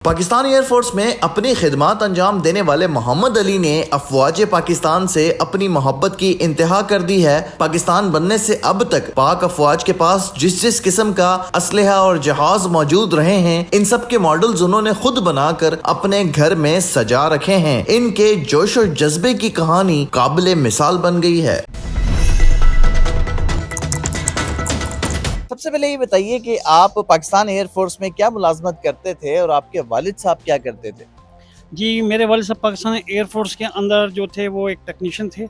Pakistan air force में अपनी खिदमत अंजाम देने वाले मोहम्मद अली ने अफवाज पाकिस्तान से अपनी मोहब्बत की इंतहा कर दी है। पाकिस्तान बनने से अब तक पाक अफवाज के पास जिस जिस किस्म का असलहा और जहाज मौजूद रहे हैं, इन सब के मॉडल्स उन्होंने खुद बनाकर अपने घर में सजा रखे हैं। इनके जोश और जज्बे की कहानी काबिल मिसाल बन गई है। सबसे पहले ये बताइए कि आप पाकिस्तान एयरफोर्स में क्या मुलाजमत करते थे और आपके वालिद साहब क्या करते थे? जी, मेरे वालिद साहब पाकिस्तान एयरफोर्स के अंदर जो थे वो एक टेक्नीशियन थे,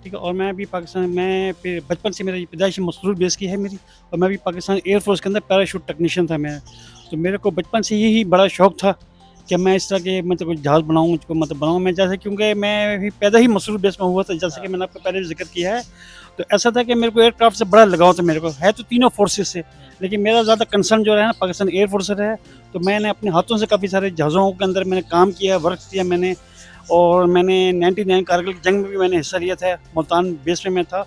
ठीक है। और मैं भी पाकिस्तान मैं फिर बचपन से मेरी पैदाइश मसरूर बेस की है मेरी, और मैं भी पाकिस्तान एयरफोर्स के अंदर पैराशूट टेक्नीशियन था मैं। तो मेरे को बचपन से यही बड़ा शौक़ था कि मैं इस तरह के मतलब कुछ जहाज़ बनाऊँ, मुझको मतलब बनाऊँ मैं, जैसे क्योंकि मैं भी पैदा ही मसरूर बेस में हुआ था, जैसे कि मैंने आपको पहले ज़िक्र किया है। तो ऐसा था कि मेरे को एयरक्राफ्ट से बड़ा लगाव था, मेरे को है तो तीनों फोर्सेस से, लेकिन मेरा ज़्यादा कंसर्न जो है ना पाकिस्तान एयरफोर्स से है। तो मैंने अपने हाथों से काफ़ी सारे जहाज़ों के अंदर मैंने काम किया, वर्क किया मैंने, और मैंने 99 कारगिल की जंग में भी मैंने हिस्सा लिया था, मुल्तान बेस में मैं था।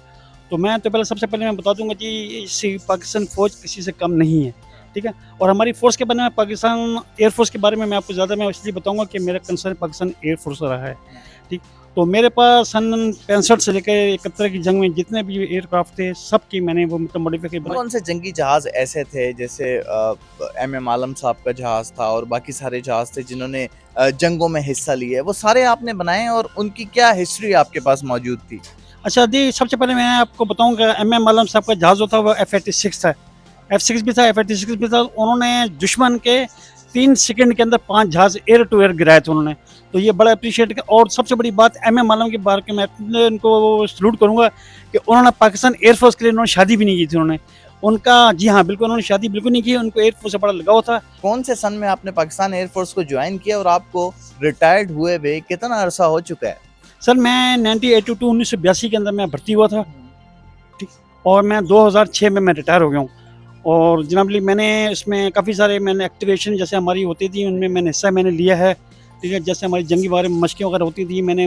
तो मैं तो पहले सबसे पहले मैं बता दूंगा जी, इस पाकिस्तान फ़ौज किसी से कम नहीं है, ठीक है। और हमारी फ़ोर्स के बारे में, पाकिस्तान एयरफोर्स के बारे में मैं आपको ज़्यादा मैं इसलिए बताऊंगा कि मेरा कंसर्न पाकिस्तान एयरफोर्स रहा है, ठीक। तो मेरे पास सन 65 से लेकर 71 की जंग में जितने भी एयरक्राफ्ट थे, सब की मैंने वो मतलब मॉडिफाई बनाए। कौन से जंगी जहाज ऐसे थे, जैसे MM आलम साहब का जहाज था और बाकी सारे जहाज थे जिन्होंने जंगों में हिस्सा लिया, वो सारे आपने बनाए और उनकी क्या हिस्ट्री आपके पास मौजूद थी? अच्छा जी, सबसे पहले मैं आपको बताऊंगा MM आलम साहब का जहाज़ जो था वो F-86 था, F-6 भी था, F-86 भी था। उन्होंने दुश्मन के 3 सेकंड के अंदर 5 जहाज एयर टू एयर गिराए थे उन्होंने, तो ये बड़ा अप्रिशिएट किया। और सबसे बड़ी बात MM आलम के बारे में मैं इनको सैल्यूट करूंगा कि उन्होंने पाकिस्तान एयरफोर्स के लिए उन्होंने शादी भी नहीं की थी उन्होंने, उनका जी हाँ बिल्कुल, उन्होंने शादी बिल्कुल नहीं की, उनको एयरफोर्स से बड़ा लगाव था। कौन से सन में आपने पाकिस्तान एयरफोर्स को ज्वाइन किया और आपको रिटायर्ड हुए हुए कितना अरसा हो चुका है? सर मैं 1982 के अंदर मैं भर्ती हुआ था, ठीक। और मैं 2006 में मैं रिटायर हो गया हूँ। और जनाब ली मैंने इसमें काफ़ी सारे मैंने एक्टिवेशन जैसे हमारी होती थी उनमें मैंने हिस्सा मैंने लिया है, ठीक है। जैसे हमारी जंगी बारे में मशक़ें वगैरह होती थी, मैंने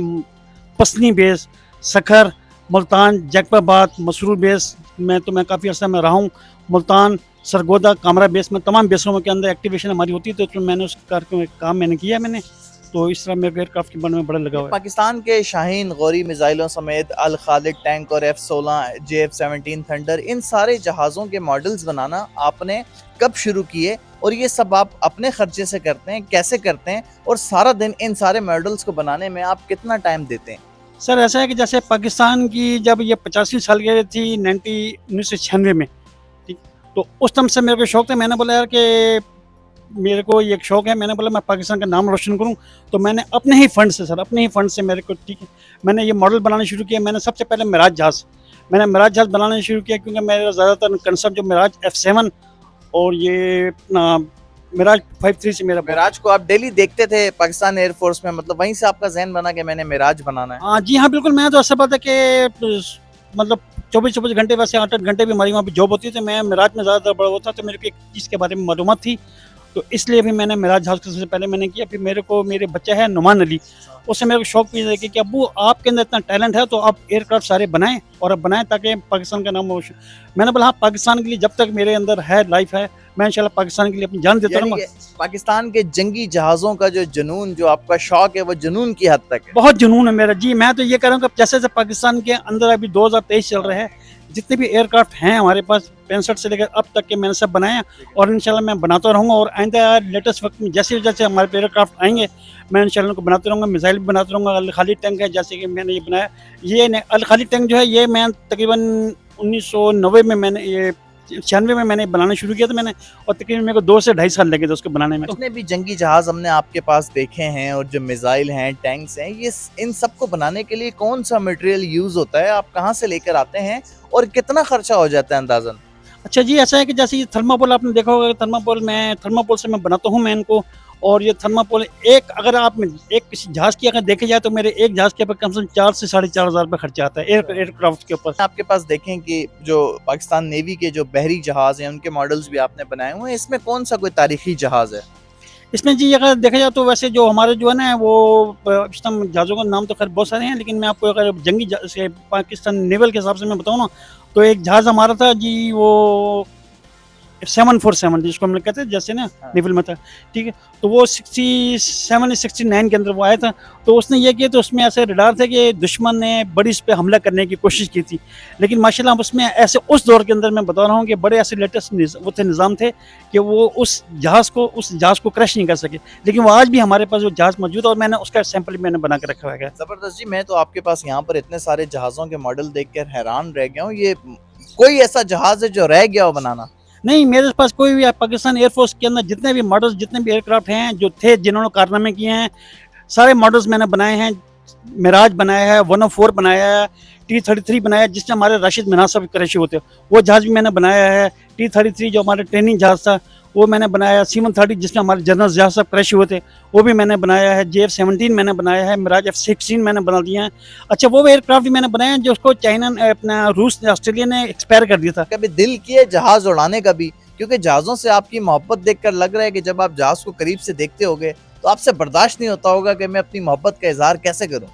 पसनी बेस, सखर, मुल्तान, जैकबाबाद, मसरूर बेस में तो मैं काफ़ी अर्सा में रहा हूँ। मुल्तान, सरगोदा, कामरा बेस में तमाम बेसों के अंदर एक्टिवेशन हमारी होती थी, तो मैंने उस काम मैंने किया मैंने। तो इस तरह मेरे एयरक्राफ्ट के बारे में बड़ा लगाव है। पाकिस्तान के शाहीन गौरी मिसाइलों समेत अल खालिद टैंक और F-16, JF-17 थंडर, इन सारे जहाज़ों के मॉडल्स बनाना आपने कब शुरू किए और ये सब आप अपने खर्चे से करते हैं, कैसे करते हैं, और सारा दिन इन सारे मॉडल्स को बनाने में आप कितना टाइम देते हैं? सर ऐसा है कि जैसे पाकिस्तान की जब ये 85वीं सालगिरह थी 1996 में, ठीक। तो उस टाइम से मेरे को शौक़ था, मैंने बोला यार कि मेरे को ये एक शौक़ है, मैंने बोला मैं पाकिस्तान का नाम रोशन करूं। तो मैंने अपने ही फंड से, सर अपने ही फंड से मेरे को, ठीक है, मैंने ये मॉडल बनाना शुरू किया। मैंने सबसे पहले मिराज जहाज़ बनाना शुरू किया, क्योंकि मेरा ज़्यादातर कंसेप्ट जो मिराज F-7 और ये अपना मिराज 53 से मेरा। मिराज को आप डेली देखते थे पाकिस्तान एयरफोर्स में, मतलब वहीं से आपका जहन बना कि मैंने मिराज बनाना है? हाँ जी हाँ बिल्कुल, मैं तो ऐसा बात है कि मतलब 24 घंटे, वैसे 8 घंटे भी हमारी वहाँ पे जॉब होती है, तो मैं मिराज में ज़्यादातर बड़ा होता, तो मेरे को एक चीज़ के बारे में मालूमात थी, तो इसलिए भी मैंने मिराज जहाज़ को सबसे पहले मैंने किया। फिर मेरे को मेरे बच्चा है नुमान अली, उससे मेरे को शौक़ भी है कि अब्बू आपके अंदर इतना टैलेंट है तो आप एयरक्राफ्ट सारे बनाएं और अब बनाएं ताकि पाकिस्तान का नाम रोशन। मैंने बोला हाँ, पाकिस्तान के लिए जब तक मेरे अंदर है, लाइफ है, मैं इंशाल्लाह पाकिस्तान के लिए अपनी जान देता रहूँगा। पाकिस्तान के जंगी जहाज़ों का जो जुनून, जो आपका शौक़ है, वो जुनून की हद तक है? बहुत जुनून है मेरा जी। मैं तो ये कह रहा हूँ कि जैसे जैसे पाकिस्तान के अंदर अभी 2023 चल रहा है, जितने भी एयरक्राफ्ट हैं हमारे पास 65 से लेकर अब तक के मैंने सब बनाए, और इंशाल्लाह मैं बनाता रहूँगा। और आइंदा लेटेस्ट वक्त में जैसे जैसे हमारे एयरक्राफ्ट आएंगे, मैं इंशाल्लाह उनको बनाते रहूँगा। मिसाइल भी बनाते रहूँगा। अल खालिद टैंक है, जैसे कि मैंने ये बनाया, ये अल खालिद टैंक जो है ये मैं तकरीबन 1990 में मैंने ये 96 में मैंने बनाना शुरू किया था मैंने, और तकरीबन मेरे को 2 से ढाई साल लगे थे उसको बनाने में। जितने भी जंगी जहाज हमने आपके पास देखे हैं और जो मिसाइल हैं, टैंक्स हैं, ये इन सब को बनाने के लिए कौन सा मटेरियल यूज होता है? आप कहाँ से लेकर आते हैं और कितना खर्चा हो जाता है अंदाजन? अच्छा जी, ऐसा है कि जैसे ये थर्माकोल आपने देखा होगा, थर्माकोल से मैं बनाता हूँ मैं इनको। और ये थर्माकोल एक, अगर आप एक किसी जहाज़ की अगर देखे जाए तो मेरे एक जहाज़ के ऊपर कम से कम 4 से 4,500 रुपये खर्चा आता है एयरक्राफ्ट के ऊपर। आपके पास देखें कि जो पाकिस्तान नेवी के जो बहरी जहाज़ हैं, उनके मॉडल्स भी आपने बनाए हुए हैं, इसमें कौन सा कोई तारीखी जहाज़ है? इसमें जी अगर देखा जाए तो वैसे जो हमारे जो है ना वो इस टाइम जहाज़ों का नाम तो खैर बहुत सारे हैं, लेकिन मैं आपको अगर जंगी से पाकिस्तान नेवल के हिसाब से मैं बताऊँ ना, तो एक जहाज़ हमारा था जी, वो 747 जिसको हम लोग कहते हैं जैसे ना हाँ। नेवल में था, ठीक है। तो वो 67 69 के अंदर वो आया था। तो उसने ये किया, तो उसमें ऐसे रडार थे कि दुश्मन ने बड़ी इस पे हमला करने की कोशिश की थी, लेकिन माशाल्लाह उसमें ऐसे उस दौर के अंदर मैं बता रहा हूँ कि बड़े ऐसे लेटेस्ट वो थे, निज़ाम थे कि वो उस जहाज़ को क्रैश नहीं कर सके। लेकिन वो आज भी हमारे पास वो जहाज़ मौजूद है और मैंने उसका सैंपल मैंने बना के रखा हुआ है। जबरदस्त जी। मैं तो आपके पास यहाँ पर इतने सारे जहाज़ों के मॉडल देखकर हैरान रह गया हूँ। ये कोई ऐसा जहाज़ है जो रह गया हो बनाना? नहीं, मेरे पास कोई भी पाकिस्तान एयरफोर्स के अंदर जितने भी मॉडल्स, जितने भी एयरक्राफ्ट हैं जो थे, जिन्होंने कारनामे किए हैं, सारे मॉडल्स मैंने बनाए हैं। मिराज बनाया है, 104 बनाया है, T-33 बनाया है जिससे हमारे राशिद मिनाज साहब क्रैश होते, वो जहाज़ भी मैंने बनाया है। T-33 जो हमारे ट्रेनिंग जहाज़ था वो मैंने बनाया। C-130 जिसमें हमारे जनरल जहाज साहब क्रैश हुए थे वो भी मैंने बनाया है। JF-17 मैंने बनाया है। मिराज F-16 मैंने बना दिया है। अच्छा, वो एयरक्राफ्ट भी मैंने बनाए हैं जो उसको चाइना अपना रूस ऑस्ट्रेलिया ने एक्सपायर कर दिया था। कभी दिल किए जहाज़ उड़ाने का भी? क्योंकि जहाज़ों से आपकी मोहब्बत देखकर लग रहा है कि जब आप जहाज़ को करीब से देखते होगे तो आपसे बर्दाश्त नहीं होता होगा कि मैं अपनी मोहब्बत का इजहार कैसे करूं।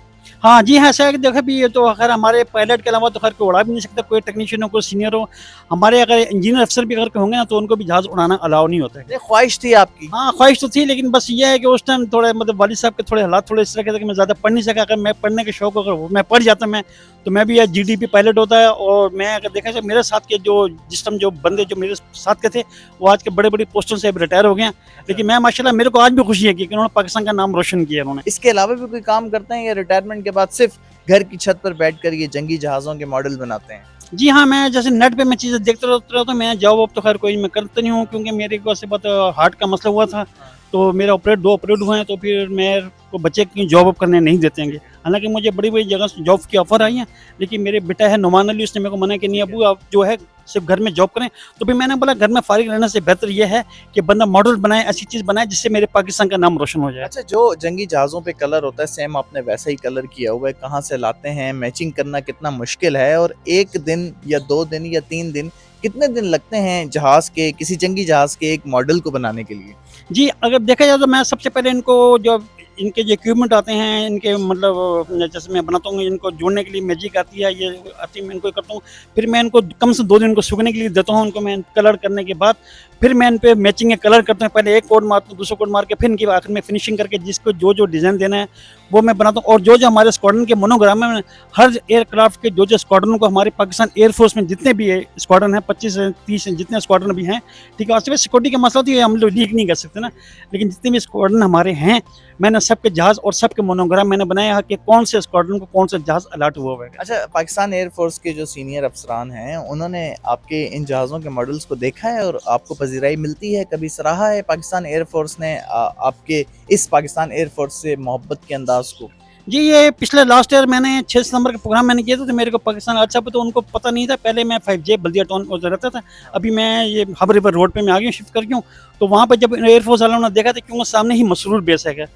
हाँ जी, हाँ, ऐसा है कि देखो भी ये तो खैर हमारे पायलट के अलावा तो खैर कोई उड़ा भी नहीं सकता, कोई टेक्नीशियन हो, कोई सीनियर हो। हमारे अगर इंजीनियर अफसर भी अगर कोई होंगे ना तो उनको भी जहाज़ उड़ाना अलाउ नहीं होता है। ये ख्वाहिश थी आपकी? हाँ, ख्वाहिश तो थी, लेकिन बस ये है कि उस टाइम थोड़े मतलब वालिद साहब के थोड़े हालात थोड़े इस तरह के थे कि मैं ज़्यादा पढ़ नहीं सका। अगर मैं पढ़ने के शौक अगर मैं पढ़ जाता मैं तो मैं भी यार GDP पायलट होता है। और मैं अगर देखा जाए मेरे साथ के जिस टाइम जो बंदे जो मेरे साथ के थे वो आज के बड़े बड़ी पोस्टों से रिटायर हो गए हैं। लेकिन मैं माशाल्लाह, मेरे को आज भी खुशी है कि उन्होंने पाकिस्तान का नाम रोशन किया उन्होंने। इसके अलावा भी कोई काम करते हैं या रिटायरमेंट के बाद सिर्फ घर की छत पर बैठकर ये जंगी जहाज़ों के मॉडल बनाते हैं? जी हाँ, मैं जैसे नेट पे मैं चीज़ें देखता रहता हूँ, तो मैं जॉब तो खैर कोई मैं करता नहीं हूँ क्योंकि मेरे को ऐसे बहुत हार्ट का मसला हुआ था। तो मेरा दो ऑपरेट हुए हैं, तो फिर मेरे को बच्चे की जॉब करने नहीं देते हैं। हालांकि मुझे बड़ी बड़ी जगह से जॉब की ऑफर आई है, लेकिन मेरे बेटा है नुमान अली, उसने मेरे को मना कि नहीं अबू आप जो है सिर्फ घर में जॉब करें। तो फिर मैंने बोला घर में फारिग रहने से बेहतर यह है कि बंदा मॉडल बनाए, ऐसी चीज़ बनाए जिससे मेरे पाकिस्तान का नाम रोशन हो जाए। अच्छा, जो जंगी जहाज़ों पे कलर होता है सेम आपने वैसा ही कलर किया हुआ है, कहाँ से लाते हैं? मैचिंग करना कितना मुश्किल है? और 1 दिन या 2 दिन या 3 दिन कितने दिन लगते हैं जहाज़ के, किसी जंगी जहाज़ के एक मॉडल को बनाने के लिए? जी, अगर देखा जाए तो मैं सबसे पहले इनको जो इनके जो इक्विपमेंट आते हैं, इनके मतलब जैसे मैं बनाता हूँ, इनको जोड़ने के लिए मैजिक आती है, ये आती है, मैं इनको करता हूँ। फिर मैं इनको कम से 2 दिन को सूखने के लिए देता हूँ। उनको मैं कलर करने के बाद फिर मैं इन पे मैचिंग के कलर करता हूँ। पहले एक कोड मारता हूँ, दूसरा कोड मार के फिर इनकी आखिर में फिनिशिंग करके जिसको जो डिज़ाइन देना है वो मैं बनाता हूँ। और जो हमारे स्क्वाड्रन के मोनोग्राम है, हर एयरक्राफ्ट के जो स्क्वाड्रन को हमारे पाकिस्तान एयरफोर्स में जितने भी स्क्वाड्रन है 25 से 30 जितने स्क्वाड्रन भी हैं, ठीक है। और सिक्योरिटी का मसला तो ये हम लोग लीक नहीं कर सकते ना, लेकिन जितने भी स्क्वाड्रन हमारे हैं मैंने सबके जहाज़ और सबके मोनोग्राम मैंने बनाया है कि कौन से स्क्वाड्रन को कौन सा जहाज़ अलर्ट हुआ है। अच्छा, पाकिस्तान एयरफोर्स के जो सीनियर अफसरान हैं उन्होंने आपके इन जहाज़ों के मॉडल्स को देखा है और आपको पजीराई मिलती है? कभी सराहा है पाकिस्तान एयरफोर्स ने आपके इस पाकिस्तान एयरफोर्स से मोहब्बत के अंदाज को? जी, ये पिछले लास्ट ईयर मैंने 6 सितंबर का प्रोग्राम मैंने किया था, तो मेरे को पाकिस्तान अच्छा तो उनको पता नहीं था। पहले मैं 5J बल्दिया टाउन में रहता था, अभी मैं ये हब रिवर रोड पे मैं आ गया शिफ्ट कर गया हूँ। तो वहाँ पर जब एयरफोर्स वालों ने देखा था क्योंकि सामने ही मसरूर बेस है,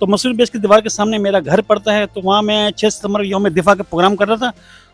तो मसरूर बेस की दीवार के सामने मेरा घर पड़ता है। तो वहाँ मैं 6 सितंबर यौम दिफा का प्रोग्राम कर रहा था,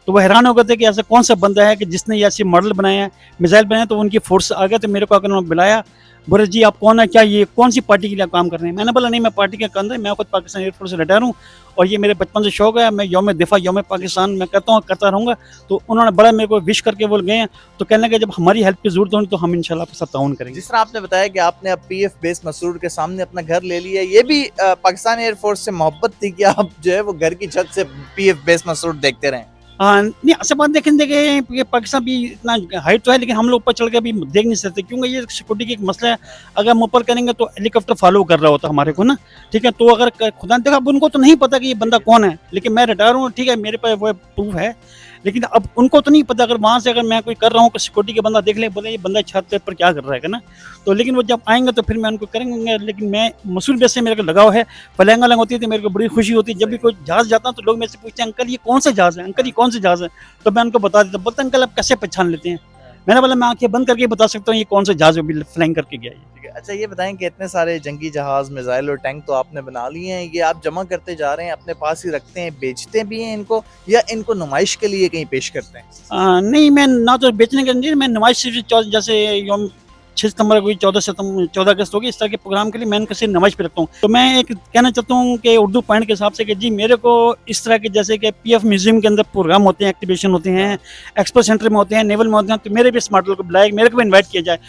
तो वो हैरान हो गए थे कि ऐसा कौन सा बंदा है कि जिसने ये ऐसे मॉडल बनाए हैं, मिसाइल बनाए। तो उनकी फोर्स आ गए, तो मेरे को आकर उन्होंने बुलाया, बोले जी आप कौन है, क्या ये कौन सी पार्टी के लिए आप काम कर रहे हैं? मैंने बोला नहीं, मैं पार्टी का कंधा, मैं खुद पाकिस्तान एयरफोर्स से रिटायर हूँ और ये मेरे बचपन से शौक है, मैं यौम दिफा यौम पाकिस्तान मैं करता हूँ, करता रहूँगा। तो उन्होंने बड़ा मेरे को विश करके बोल गए हैं, तो कहने लगे जब हमारी हेल्प की जरूरत होगी तो हम इंशाल्लाह आपके साथ ताउन करेंगे। जिस तरह आपने बताया कि आपने अब PF बेस मसरूर के सामने अपना घर ले लिया, ये भी पाकिस्तान एयरफोर्स से मोहब्बत थी कि आप जो है वो घर की छत से PF बेस मसरूर देखते रहें? हाँ, नहीं ऐसा बात देखें पाकिस्तान भी इतना हाइट तो है, लेकिन हम लोग ऊपर चढ़ के अभी देख नहीं सकते क्योंकि ये सिक्योरिटी की एक मसला है। अगर हम ऊपर करेंगे तो हेलीकॉप्टर फॉलो कर रहा होता हमारे को ना, ठीक है। तो अगर खुदा ने देखा, अब उनको तो नहीं पता कि ये बंदा कौन है, लेकिन मैं रिटायर हूँ, ठीक है, मेरे पास वो प्रूफ है। लेकिन अब उनको तो नहीं पता, अगर वहाँ से अगर मैं कोई कर रहा हूँ, सिक्योरिटी के बंदा देख ले, बोले ये बंदा छत पर क्या कर रहा है ना, तो लेकिन वो जब आएंगे तो फिर मैं उनको करेंगे। लेकिन मैं मसूल बेस से मेरे को लगाव है, फलंग अलंग होती थी, मेरे को बड़ी खुशी होती है जब भी कोई जहाज़ जाता हूँ तो लोग मेरे से पूछते हैं अंकल ये कौन सा जहाज़ है, अंकल ये कौन सा जहाज़ है, तो मैं उनको बता देता, बोलते अंकल आप कैसे पहचान लेते हैं? मैंने बोला मैं आंखें बंद करके बता सकता हूँ ये कौन सा जहाज़ अभी फ्लाइंग करके गया है। ठीक है। अच्छा, ये बताएं कि इतने सारे जंगी जहाज, मिसाइल और टैंक तो आपने बना लिए हैं, ये आप जमा करते जा रहे हैं, अपने पास ही रखते हैं, बेचते भी हैं इनको या इनको नुमाइश के लिए कहीं पेश करते हैं? नहीं, मैं ना तो बेचने के लिए, मैं नुमाइश सिर्फ जैसे 6 सितंबर को 14 अगस्त होगी, इस तरह के प्रोग्राम के लिए मैं इनका सिर्फ नमाज पढ़ता हूँ। तो मैं एक कहना चाहता हूँ कि उर्दू पॉइंट के हिसाब से कि जी मेरे को इस तरह के जैसे कि पीएफ म्यूजियम के अंदर प्रोग्राम होते हैं, एक्टिवेशन होते हैं, एक्सपो सेंटर में होते हैं, नेवल में होते हैं, तो मेरे भी इस मॉडल को बुलाया, मेरे को भी इन्वाइट किया जाए।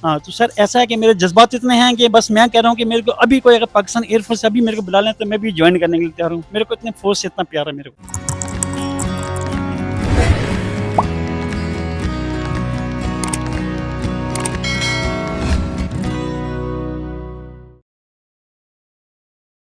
हाँ, तो सर ऐसा है कि मेरे जज्बात इतने हैं कि बस मैं कह रहा हूँ कि मेरे को अभी कोई अगर पाकिस्तान एयरफोर्स से अभी मेरे को बुला लें तो मैं भी ज्वाइन करने के लिए तैयार हूँ। मेरे को इतने फोर्स से इतना प्यार है मेरे को।